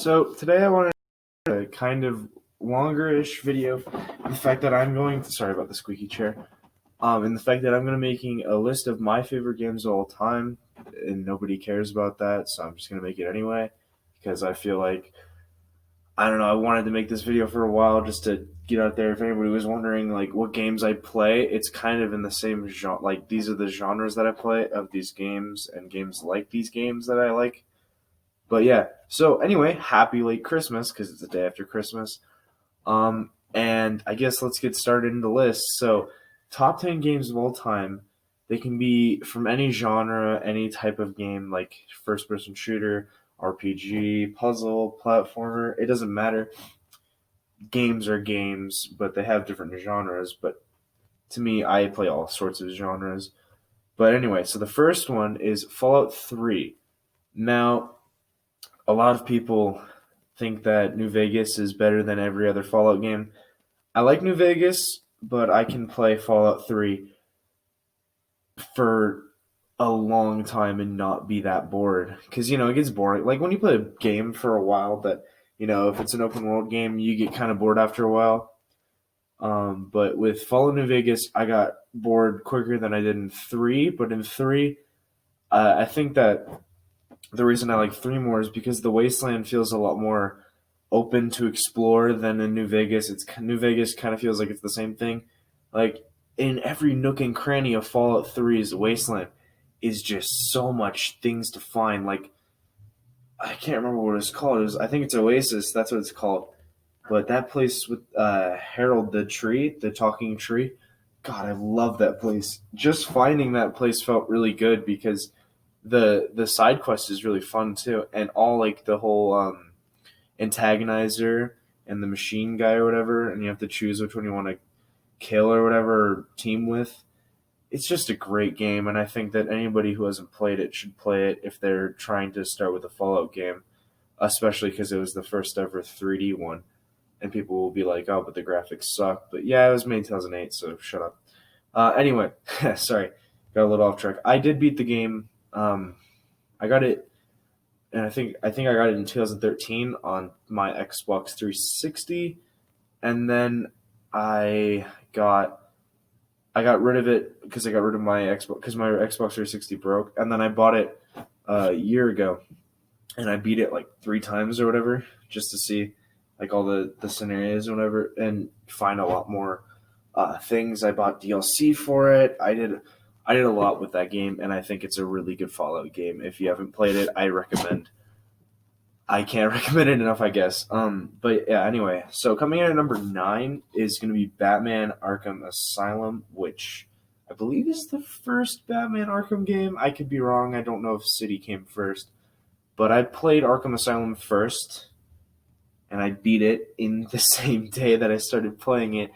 So today I wanted a kind of longer-ish video. The fact that I'm going to, sorry about the squeaky chair. And the fact that I'm going to be making a list of my favorite games of all time, and nobody cares about that, so I'm just going to make it anyway because I feel like I don't know. I wanted to make this video for a while just to get out there. If anybody was wondering like what games I play, it's kind of in the same genre. Like these are the genres that I play of these games and games like these games that I like. But yeah, so anyway, happy late Christmas because it's the day after Christmas. And I guess let's get started in the list. So, top 10 games of all time. They can be from any genre, any type of game, like first person shooter, RPG, puzzle, platformer. It doesn't matter. Games are games, but they have different genres. But to me, I play all sorts of genres. But anyway, so the first one is Fallout 3. Now, a lot of people think that New Vegas is better than every other Fallout game. I like New Vegas, but I can play Fallout 3 for a long time and not be that bored. Because, it gets boring. Like when you play a game for a while that, if it's an open world game, you get kind of bored after a while. But with Fallout New Vegas, I got bored quicker than I did in 3. But in 3, I think that the reason I like 3 more is because the Wasteland feels a lot more open to explore than in New Vegas. New Vegas kind of feels like it's the same thing. Like in every nook and cranny of Fallout 3's Wasteland is just so much things to find. Like I can't remember what it's called. I think it's Oasis. That's what it's called. But that place with Harold the tree, the talking tree. God, I love that place. Just finding that place felt really good because the side quest is really fun too, and all like the whole antagonizer and the machine guy or whatever, and you have to choose which one you want to kill or whatever or team with. It's just a great game, and I think that anybody who hasn't played it should play it if they're trying to start with a Fallout game, especially because it was the first ever 3D one, and people will be like, "Oh, but the graphics suck." But yeah, it was made in 2008, so shut up. Anyway, sorry, got a little off track. I did beat the game. I got it, and I think I got it in 2013 on my Xbox 360, and then I got I got rid of it because I got rid of my Xbox because my Xbox 360 broke, and then I bought it a year ago, and I beat it like 3 times or whatever just to see like all the scenarios or whatever, and find a lot more things. I bought DLC for it. I did a lot with that game, and I think it's a really good Fallout game. If you haven't played it, I recommend. I can't recommend it enough, I guess. But yeah, anyway. So coming in at number 9 is going to be Batman Arkham Asylum, which I believe is the first Batman Arkham game. I could be wrong. I don't know if City came first, but I played Arkham Asylum first, and I beat it in the same day that I started playing it.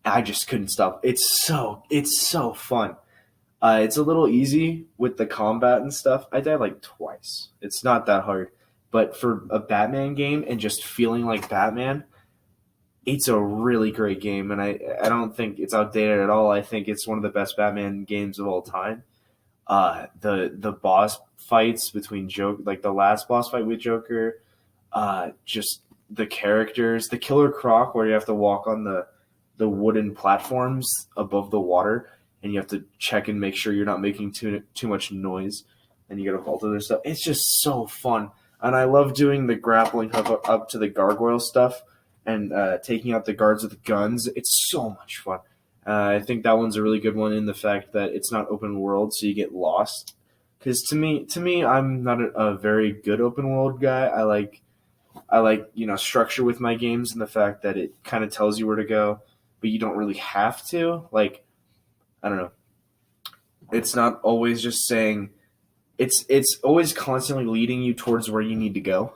I just couldn't stop. It's so fun. It's a little easy with the combat and stuff. I died like twice. It's not that hard. But for a Batman game and just feeling like Batman, it's a really great game. And I don't think it's outdated at all. I think it's one of the best Batman games of all time. The boss fights between Joker, like the last boss fight with Joker, just the characters, the Killer Croc where you have to walk on the wooden platforms above the water, and you have to check and make sure you're not making too much noise, and you got to vault other stuff. It's just so fun, and I love doing the grappling up to the gargoyle stuff and taking out the guards with guns. It's so much fun. I think that one's a really good one in the fact that it's not open world, so you get lost. Because to me, I'm not a very good open world guy. I like structure with my games and the fact that it kind of tells you where to go, but you don't really have to. Like, I don't know. It's not always just saying it's always constantly leading you towards where you need to go.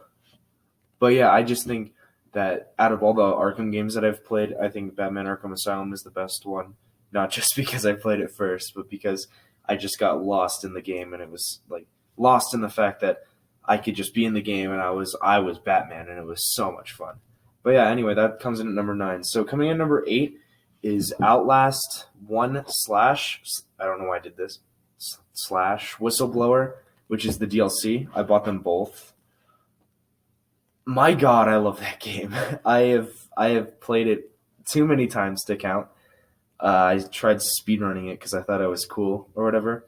But yeah, I just think that out of all the Arkham games that I've played, I think Batman Arkham Asylum is the best one. Not just because I played it first, but because I just got lost in the game, and it was like lost in the fact that I could just be in the game and I was Batman, and it was so much fun. But yeah, anyway, that comes in at number 9. So coming in at number 8 is Outlast 1 slash, I don't know why I did this, slash Whistleblower, which is the DLC. I bought them both. My God, I love that game. I have played it too many times to count. I tried speedrunning it because I thought I was cool or whatever.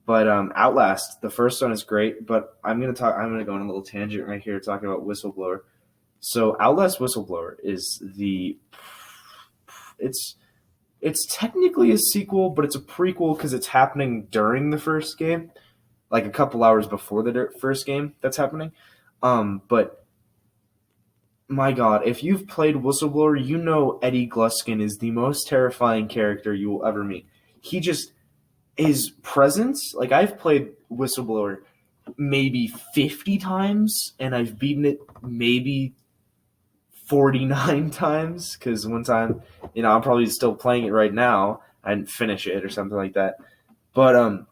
But Outlast, the first one is great. But I'm gonna go on a little tangent right here talking about Whistleblower. So Outlast Whistleblower is it's it's technically a sequel, but it's a prequel because it's happening during the first game, like a couple hours before the first game that's happening. But my God, if you've played Whistleblower, you know Eddie Gluskin is the most terrifying character you will ever meet. He just his presence, like I've played Whistleblower maybe 50 times and I've beaten it maybe 49 times because one time, I'm probably still playing it right now. I didn't finish it or something like that. But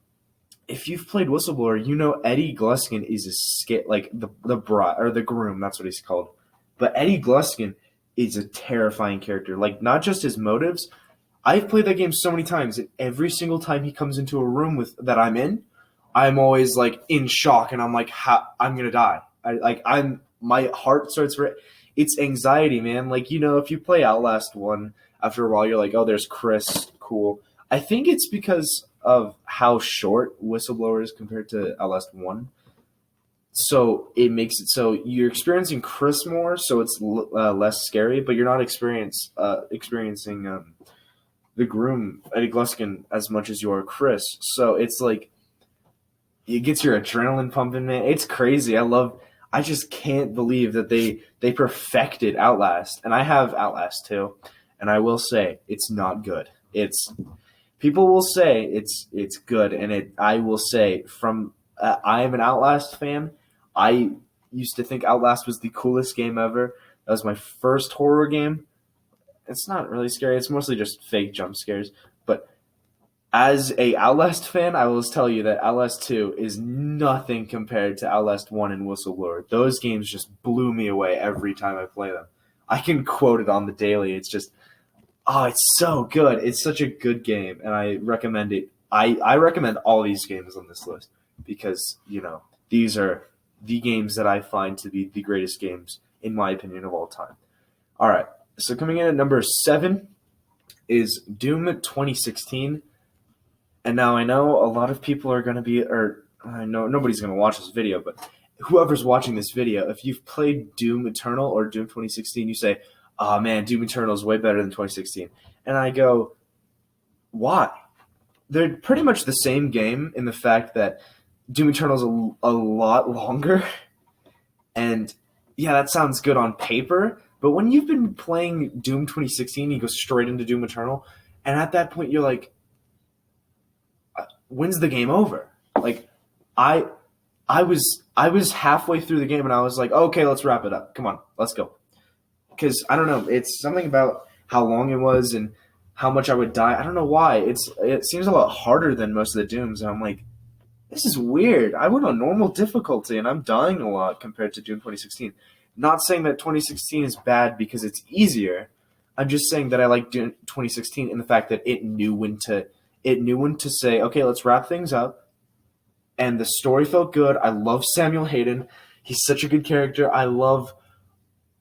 if you've played Whistleblower, you know Eddie Gluskin is like the bride or the groom. That's what he's called. But Eddie Gluskin is a terrifying character. Like not just his motives. I've played that game so many times, and every single time he comes into a room with that I'm in, I'm always like in shock, and I'm like, I'm gonna die. My heart starts. It's anxiety, man. Like if you play Outlast one, after a while you're like, oh, there's Chris, cool. I think it's because of how short Whistleblower is compared to Outlast one. So it makes it so you're experiencing Chris more, so it's less scary, but you're not experiencing the groom Eddie Gluskin as much as you are Chris. So it's like it gets your adrenaline pumping, man. It's crazy. I just can't believe that they perfected Outlast. And I have Outlast too. And I will say it's not good. It's people will say it's good, and I will say from I am an Outlast fan. I used to think Outlast was the coolest game ever. That was my first horror game. It's not really scary. It's mostly just fake jump scares. But as a Outlast fan, I will tell you that Outlast 2 is nothing compared to Outlast 1 and Whistleblower. Those games just blew me away every time I play them. I can quote it on the daily. It's just, oh, it's so good. It's such a good game, and I recommend it. I recommend all these games on this list because, these are the games that I find to be the greatest games, in my opinion, of all time. All right. So coming in at number 7 is Doom 2016. And now I know a lot of people are going to be, or I know nobody's going to watch this video, but whoever's watching this video, if you've played Doom Eternal or Doom 2016, you say, oh man, Doom Eternal is way better than 2016. And I go, why? They're pretty much the same game in the fact that Doom Eternal is a lot longer. And yeah, that sounds good on paper. But when you've been playing Doom 2016, you go straight into Doom Eternal. And at that point, you're like, when's the game over? Like, I was halfway through the game and I was like, okay, let's wrap it up. Come on, let's go. Because I don't know, it's something about how long it was and how much I would die. I don't know why. It seems a lot harder than most of the Dooms, and I'm like, this is weird. I went on normal difficulty and I'm dying a lot compared to Doom 2016. Not saying that 2016 is bad because it's easier. I'm just saying that I like Doom 2016 in the fact that it knew when to say, okay, let's wrap things up. And the story felt good. I love Samuel Hayden. He's such a good character. I love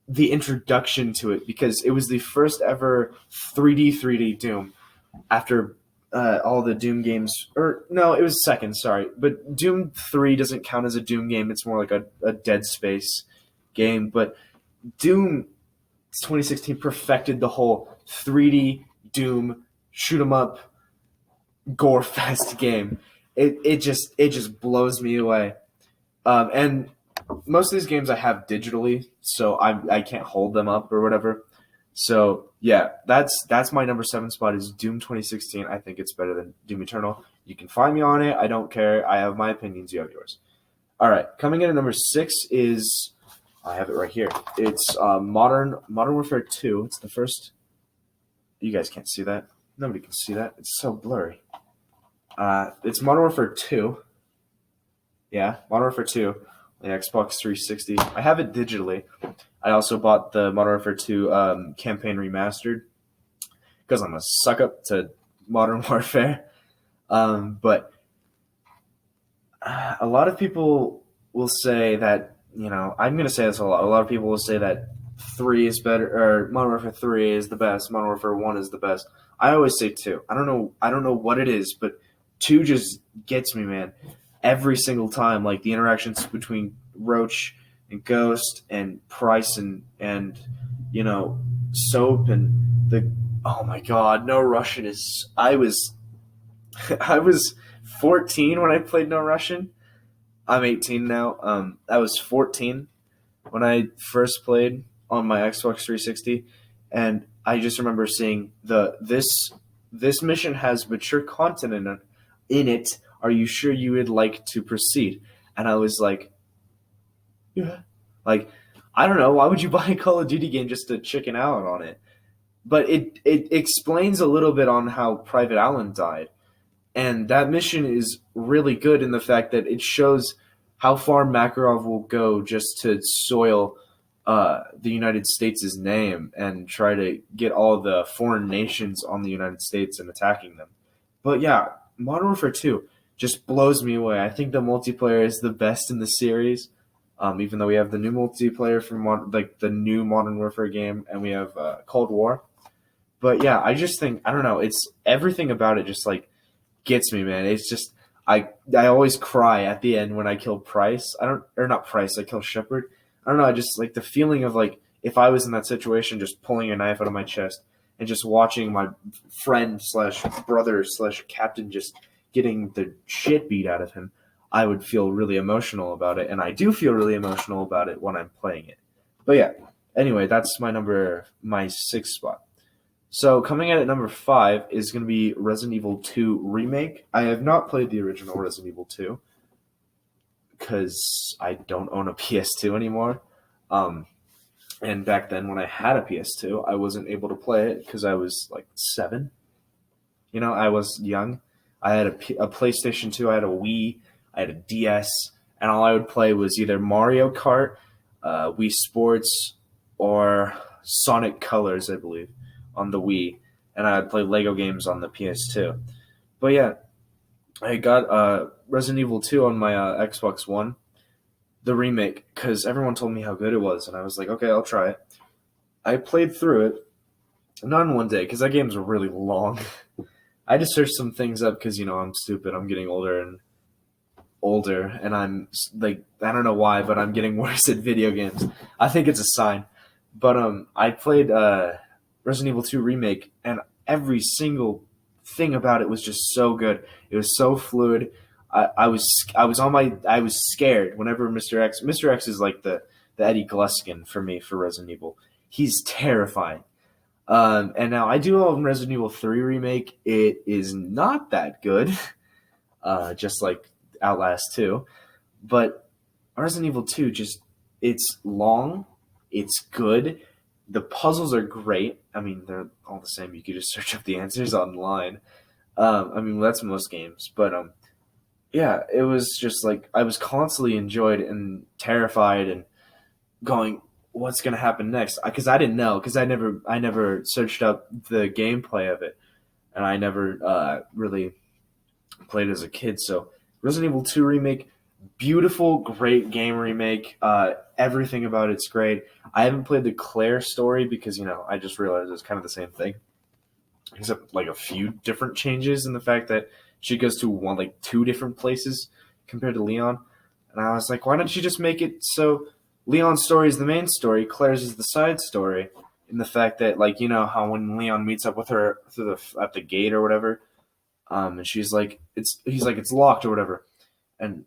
the introduction to it because it was the first ever 3D Doom after all the Doom games. Or no, it was second, sorry. But Doom 3 doesn't count as a Doom game. It's more like a Dead Space game. But Doom 2016 perfected the whole 3D Doom shoot 'em up gore fest game. It just blows me away. And most of these games I have digitally, so I can't hold them up or whatever. So yeah, that's my number 7 spot is Doom 2016. I think it's better than Doom Eternal. You can find me on it. I don't care. I have my opinions. You have yours. All right, coming in at number 6 is I have it right here. It's Modern Warfare 2. It's the first. You guys can't see that. Nobody can see that. It's so blurry. It's Modern Warfare 2. Yeah, Modern Warfare 2. The Xbox 360. I have it digitally. I also bought the Modern Warfare 2 campaign remastered because I'm a suck up to Modern Warfare. But a lot of people will say that I'm gonna say this a lot. A lot of people will say that 3 is better, or Modern Warfare 3 is the best. Modern Warfare 1 is the best. I always say 2. I don't know. I don't know what it is, but 2 just gets me, man. Every single time, like the interactions between Roach and Ghost and Price and Soap and the oh my god, No Russian is. I was I was 14 when I played No Russian. I'm 18 now. I was 14 when I first played on my Xbox 360, and I just remember seeing this mission has mature content in it. Are you sure you would like to proceed? And I was like, yeah. Like, I don't know. Why would you buy a Call of Duty game just to chicken out on it? But it explains a little bit on how Private Allen died. And that mission is really good in the fact that it shows how far Makarov will go just to soil the United States' name and try to get all the foreign nations on the United States and attacking them. But yeah, Modern Warfare 2 just blows me away. I think the multiplayer is the best in the series, even though we have the new multiplayer from the new Modern Warfare game, and we have Cold War. But yeah, I just think, I don't know, it's everything about it just like gets me, man. It's just I always cry at the end when I kill Price. Not Price. I kill Shepard. I don't know. I just like the feeling of like if I was in that situation, just pulling a knife out of my chest and just watching my friend slash brother slash captain just getting the shit beat out of him. I would feel really emotional about it, and I do feel really emotional about it when I'm playing it. But yeah. Anyway, that's my sixth spot. So coming in at number 5 is going to be Resident Evil 2 Remake. I have not played the original Resident Evil 2 because I don't own a PS2 anymore. And back then when I had a PS2, I wasn't able to play it because I was like 7. I was young. I had a PlayStation 2, I had a Wii, I had a DS, and all I would play was either Mario Kart, Wii Sports, or Sonic Colors, I believe, on the Wii, and I'd play Lego games on the PS2. But yeah, I got Resident Evil 2 on my Xbox One, the remake, because everyone told me how good it was, and I was like, okay, I'll try it. I played through it, not in one day, because that game's really long. I just searched some things up because, I'm stupid. I'm getting older, and I'm, like, I don't know why, but I'm getting worse at video games. I think it's a sign. But I played Resident Evil 2 Remake, and every single thing about it was just so good. It was so fluid. I was scared whenever Mr. X is like the Eddie Gluskin for me for Resident Evil. He's terrifying. And now I do own Resident Evil 3 Remake. It is not that good, just like Outlast 2. But Resident Evil 2 it's long, it's good. The puzzles are great. I mean, they're all the same. You could just search up the answers online. That's most games. But yeah, it was just like I was constantly enjoyed and terrified and going, what's going to happen next? Because I didn't know, because I never searched up the gameplay of it, and I never really played as a kid. So Resident Evil 2 Remake, beautiful, great game remake. Everything about it's great. I haven't played the Claire story because, I just realized it's kind of the same thing, except like a few different changes in the fact that she goes to 2 different places compared to Leon. And I was like, why don't you just make it so Leon's story is the main story, Claire's is the side story, in the fact that, how when Leon meets up with her at the gate or whatever, and he's like, it's locked or whatever, and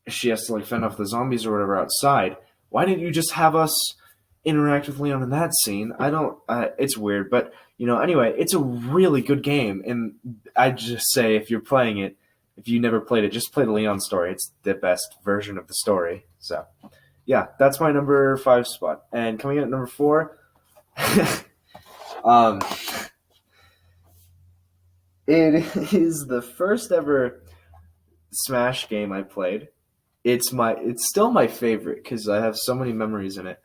she has to fend off the zombies or whatever outside. Why didn't you just have us interact with Leon in that scene? It's weird, but anyway, it's a really good game, and I just say if you're playing it, if you never played it, just play the Leon story. It's the best version of the story. So yeah, that's my number 5 spot. And coming in at number 4, it is the first ever Smash game I played. It's still my favorite because I have so many memories in it.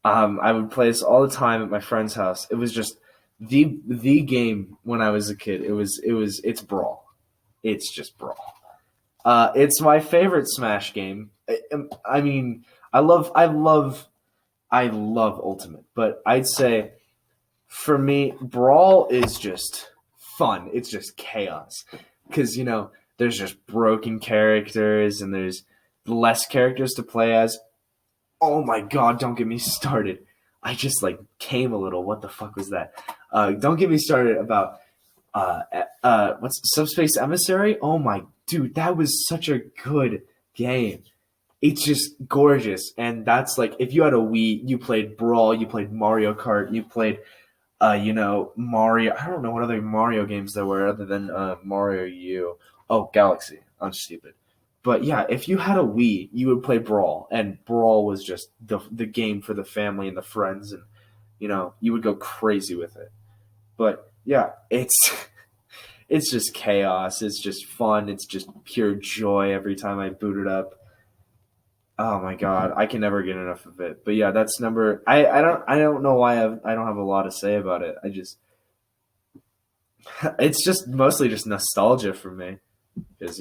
I would play this all the time at my friend's house. It was just the game when I was a kid. It's Brawl. It's just Brawl. It's my favorite Smash game. I mean, I love Ultimate, but I'd say for me, Brawl is just fun. It's just chaos because there's just broken characters and there's less characters to play as. Oh my god! Don't get me started. I just like came a little. What the fuck was that? Don't get me started about what's Subspace Emissary? Oh my dude, that was such a good game. It's just gorgeous, and that's like if you had a Wii, you played Brawl, you played Mario Kart, you played Mario. I don't know what other Mario games there were other than Mario U. Oh, Galaxy. I'm stupid. But yeah, if you had a Wii, you would play Brawl, and Brawl was just the game for the family and the friends, and you would go crazy with it. But yeah, it's just chaos. It's just fun. It's just pure joy every time I boot it up. Oh my god, I can never get enough of it. But yeah, that's number. I don't know why I don't have a lot to say about it. It's just mostly just nostalgia for me because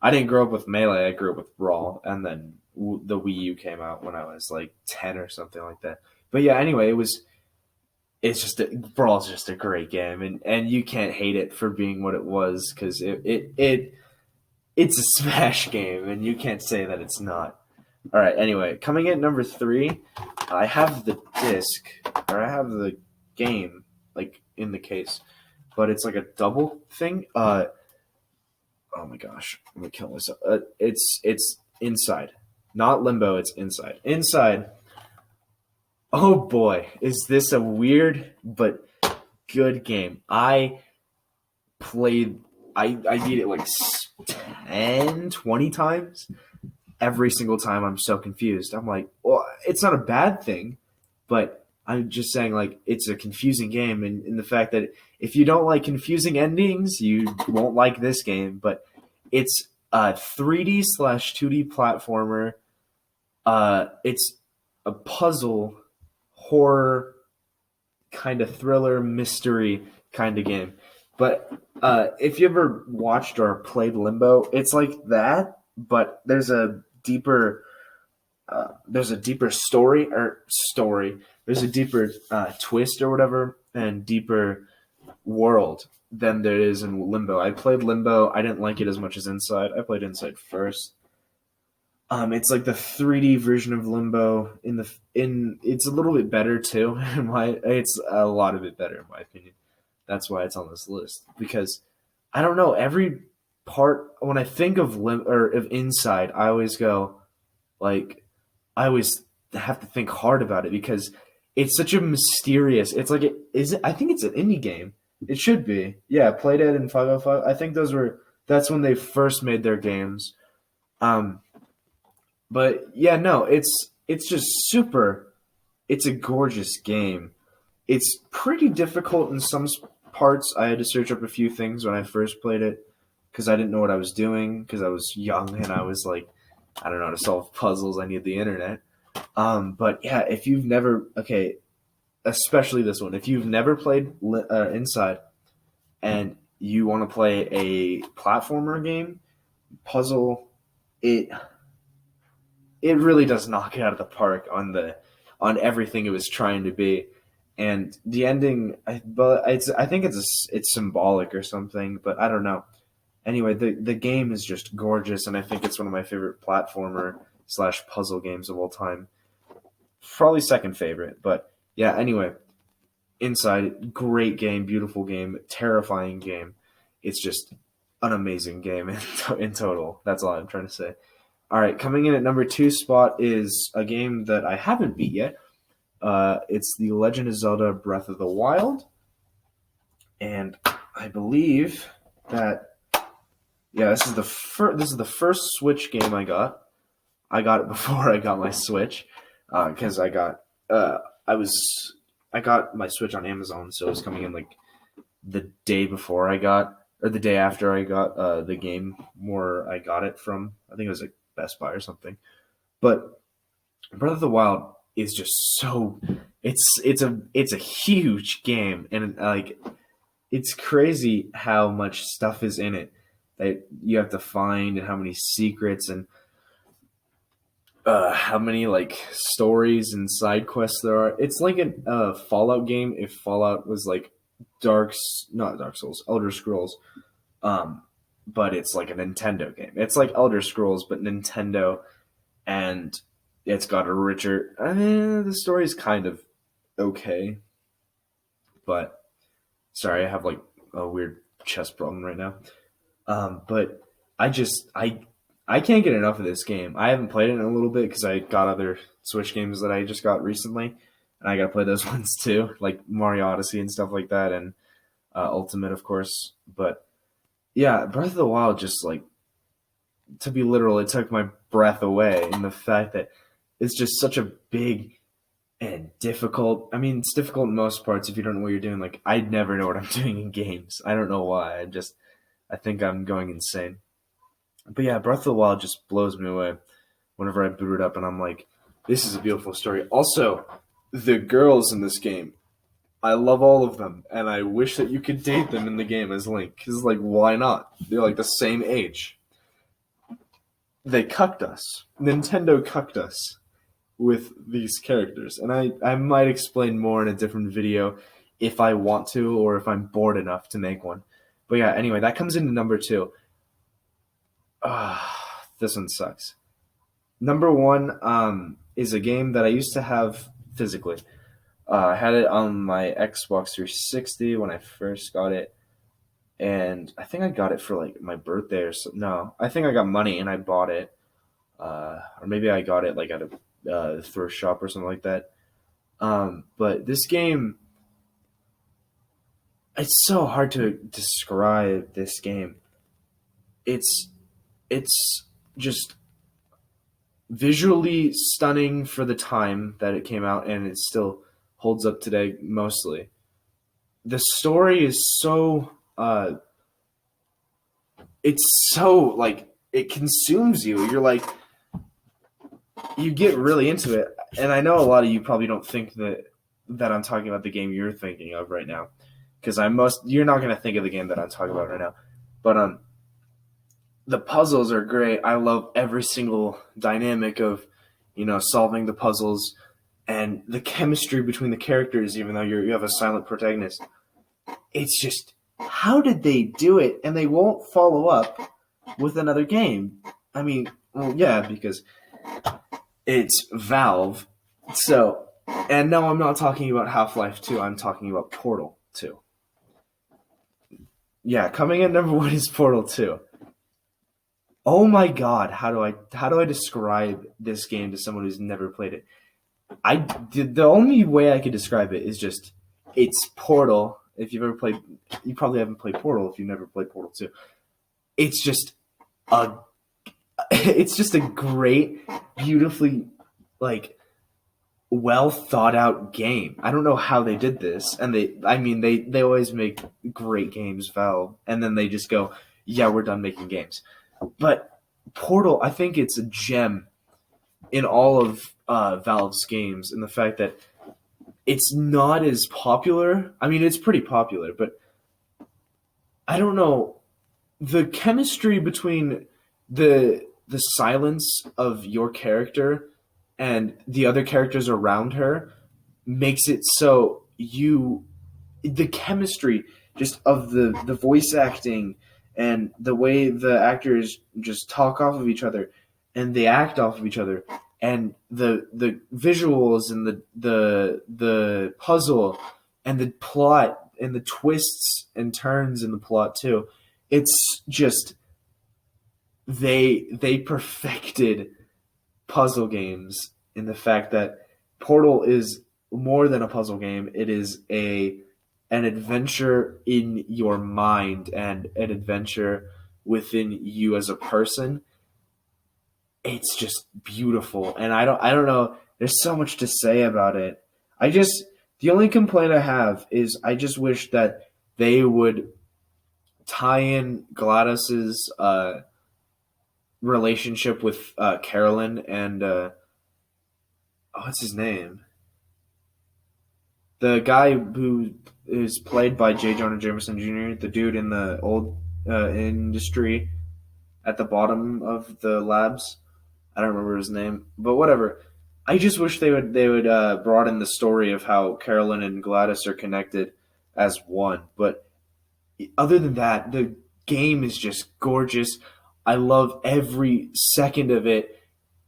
I didn't grow up with Melee. I grew up with Brawl, and then the Wii U came out when I was like 10 or something like that. But yeah, anyway, Brawl's just a great game, and you can't hate it for being what it was because it's a Smash game, and you can't say that it's not. All right. Anyway, coming in at number 3, I have the disc, or I have the game, like in the case, but it's like a double thing. Oh my gosh, I'm gonna kill myself. It's Inside, not Limbo. It's Inside. Inside. Oh boy, is this a weird but good game? Played. I beat it like 10, 20 times. Every single time I'm so confused. I'm like, well, it's not a bad thing, but I'm just saying like it's a confusing game, and in the fact that if you don't like confusing endings, you won't like this game. But it's a 3D slash 2D platformer. It's a puzzle, horror, kind of thriller, mystery kind of game. But if you ever watched or played Limbo, it's like that, but there's a deeper story. There's a deeper twist or whatever, and deeper world than there is in Limbo. I played Limbo. I didn't like it as much as Inside. I played Inside first. It's like the 3D version of Limbo. It's a little bit better too. It's a lot of it better in my opinion. That's why it's on this list because I don't know every part when I think of of Inside. I always go like I always have to think hard about it because it's such a mysterious. It's like is it? I think it's an indie game. It should be. Yeah, Playdead and 505. I think that's when they first made their games. Um, but yeah, no, it's just super. It's a gorgeous game. It's pretty difficult in some parts. I had to search up a few things when I first played it because I didn't know what I was doing because I was young and I was like, I don't know how to solve puzzles. I need the internet. But yeah, if you've never, okay, especially this one, if you've never played Inside and you want to play a platformer game, puzzle, it it really does knock it out of the park on everything it was trying to be. And the ending, I think it's symbolic or something, but I don't know. Anyway, the game is just gorgeous, and I think it's one of my favorite platformer slash puzzle games of all time. Probably second favorite, but yeah. Anyway, Inside, great game, beautiful game, terrifying game. It's just an amazing game in total. That's all I'm trying to say. All right, coming in at number 2 spot is a game that I haven't beat yet. It's The Legend of Zelda: Breath of the Wild, and I believe that this is the first Switch game I got. I got it before I got my Switch because I got my Switch on Amazon, so it was coming in like the day before I got or the day after I got the game where I got it from. I think it was like Best Buy or something. But Breath of the Wild is just so it's a huge game, and like it's crazy how much stuff is in it that you have to find and how many secrets, and how many like stories and side quests there are. It's like a Fallout game if Fallout was like not Dark Souls, Elder Scrolls. Um, but it's like a Nintendo game. It's like Elder Scrolls, but Nintendo, and it's got a richer. The story's kind of okay, but sorry, I have like a weird chest problem right now. But I can't get enough of this game. I haven't played it in a little bit because I got other Switch games that I just got recently, and I got to play those ones too, like Mario Odyssey and stuff like that, and Ultimate, of course. But yeah, Breath of the Wild just like, to be literal, it took my breath away in the fact that it's just such a big and difficult. I mean, it's difficult in most parts if you don't know what you're doing. Like, I never know what I'm doing in games. I don't know why. I think I'm going insane. But yeah, Breath of the Wild just blows me away whenever I boot it up, and I'm like, this is a beautiful story. Also, the girls in this game, I love all of them, and I wish that you could date them in the game as Link. Because, like, why not? They're like the same age. They cucked us. Nintendo cucked us with these characters. And I might explain more in a different video if I want to or if I'm bored enough to make one. But yeah, anyway, that comes into number two. This one sucks. Number one is a game that I used to have physically. I had it on my Xbox 360 when I first got it, and I think I got it for like my birthday or so. No, I think I got money and I bought it, or maybe I got it like at a thrift shop or something like that. But this game, it's so hard to describe this game. It's it's just visually stunning for the time that it came out, and it still holds up today mostly. The story is so it's so like it consumes you. You're like you get really into it, and I know a lot of you probably don't think that I'm talking about the game you're thinking of right now, because you're not going to think of the game that I'm talking about right now. But the puzzles are great. I love every single dynamic of solving the puzzles and the chemistry between the characters. Even though you have a silent protagonist, it's just how did they do it? And they won't follow up with another game. I mean, well, yeah, because it's Valve. So, and no, I'm not talking about Half-Life 2. I'm talking about Portal 2. Yeah, coming in number one is Portal 2. Oh my god, how do I describe this game to someone who's never played it? The only way I could describe it is just it's Portal. If you've ever played, you probably haven't played Portal if you've never played Portal 2. It's just a it's just a great, beautifully like well thought out game. I don't know how they did this, and they always make great games, Valve, and then they just go, yeah, we're done making games. But Portal, I think it's a gem in all of Valve's games, in the fact that it's not as popular. I mean, it's pretty popular, but I don't know, the chemistry between the silence of your character and the other characters around her makes it so the chemistry just of the voice acting and the way the actors just talk off of each other and they act off of each other and the visuals and the puzzle and the plot and the twists and turns in the plot too. It's just they perfected puzzle games in the fact that Portal is more than a puzzle game. It is an adventure in your mind and an adventure within you as a person. It's just beautiful, and I don't know. There's so much to say about it. The only complaint I have is I just wish that they would tie in Gladys's relationship with Carolyn and what's his name? The guy who is played by J. Jonah Jameson Jr., the dude in the old industry at the bottom of the labs. I don't remember his name, but whatever. I just wish they would broaden the story of how Carolyn and Gladys are connected as one. But other than that, the game is just gorgeous. I love every second of it,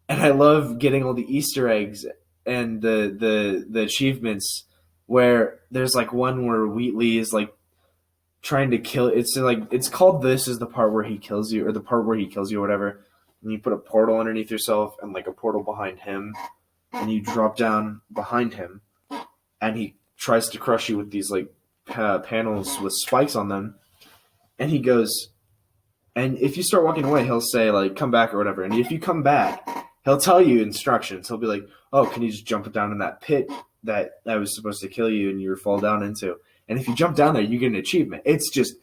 and I love getting all the Easter eggs and the achievements. Where there's like one where Wheatley is like trying to kill. It's like it's called "This is the part where he kills you," or the part where he kills you, or whatever. And you put a portal underneath yourself and like a portal behind him, and you drop down behind him, and he tries to crush you with these like panels with spikes on them, and he goes, and if you start walking away, he'll say like come back or whatever, and if you come back, he'll tell you instructions. He'll be like, oh, can you just jump down in that pit that was supposed to kill you and you fall down into? And if you jump down there, you get an achievement. It's just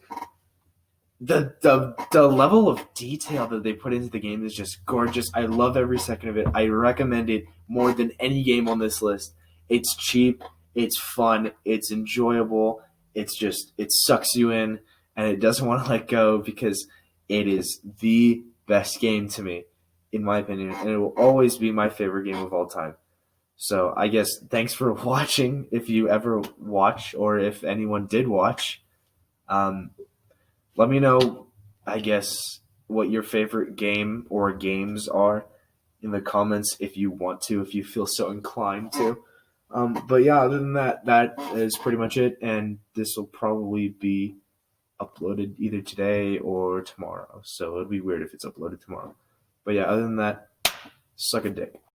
the level of detail that they put into the game is just gorgeous. I love every second of it. I recommend it more than any game on this list. It's cheap, it's fun, it's enjoyable. It's just it sucks you in and it doesn't want to let go because it is the best game to me, in my opinion, and it will always be my favorite game of all time. So I guess thanks for watching if you ever watch or if anyone did watch. Um, Let me know, I guess, what your favorite game or games are in the comments if you want to, if you feel so inclined to. But yeah, other than that, that is pretty much it. And this will probably be uploaded either today or tomorrow. So it'd be weird if it's uploaded tomorrow. But yeah, other than that, suck a dick.